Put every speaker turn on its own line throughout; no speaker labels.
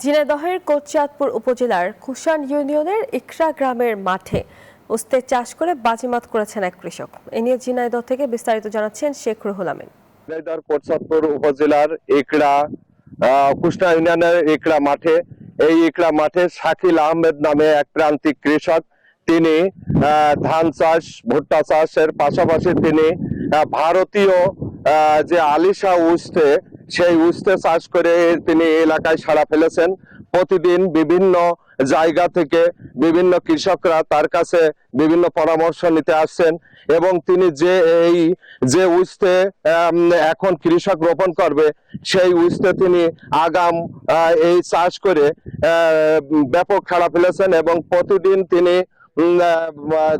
ঝিনাইদহের কোটচাঁদপুর উপজেলার কুষাণ ইউনিয়নের ইকরা গ্রামের মাঠে উস্তে চাষ করে বাজিমাত করেছেন এক কৃষক। এ নিয়ে ঝিনাইদহ থেকে বিস্তারিত জানাচ্ছেন শেখ রুহুল আমিন।
ঝিনাইদহ কোটচাঁদপুর উপজেলার ইকরা কুষাণ ইউনিয়নের ইকরা মাঠে এই ইকরা মাঠে শাকিল আহমেদ নামে এক প্রান্তিক কৃষক। তিনি ধান চাষ, ভুট্টা চাষের পাশাপাশি তিনি ভারতীয় যে আলিশা উস্তে, সেই উস্তে চাষ করে তিনি এলাকায় সাড়া ফেলেছেন। প্রতিদিন বিভিন্ন জায়গা থেকে বিভিন্ন কৃষকরা তার কাছে বিভিন্ন পরামর্শ নিতে আসছেন এবং তিনি যে উস্তে এখন কৃষক রোপণ করবে, সেই উস্তে তিনি আগাম এই চাষ করে ব্যাপক সাড়া ফেলেছেন এবং প্রতিদিন তিনি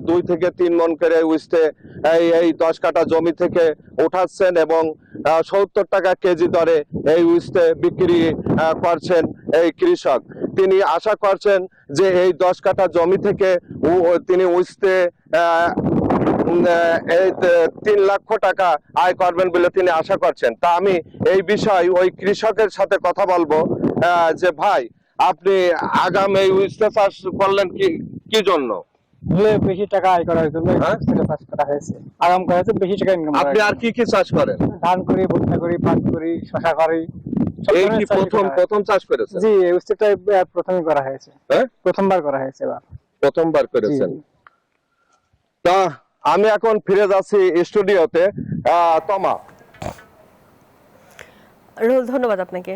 2 থেকে 3 মণ করে উস্তে এই 10 কাঠা জমি থেকে উঠাচ্ছেন এবং 70 টাকা কেজি দরে এই উস্তে বিক্রি করছেন এই কৃষক। তিনি আশা করছেন যে এই 10 কাঠা জমি থেকে তিনি উস্তে 3 লক্ষ টাকা আয় করবেন বলে তিনি আশা করছেন। তা আমি এই বিষয় ওই কৃষকের সাথে কথা বলবো যে ভাই, আপনি আগাম এই উস্তে চাষ করলেন কি জন্য?
বেশি টাকা আয় করার জন্য চাষ করা হয়েছে, আগাম করা হয়েছে, বেশি টাকা ইনকাম।
আপনি আর কি চাষ করেন?
ধান করি, ভুট্টা করি, পাট করি, শসা করি।
এই কি প্রথম চাষ করেছেন?
জি, এই উস্তেটা প্রথমে করা হয়েছে। প্রথমবার করা হয়েছে এবার।
প্রথমবার করেছেন। তা আমি এখন ফিরে যাচ্ছি স্টুডিওতে। তমা,
রুহুল, ধন্যবাদ আপনাকে।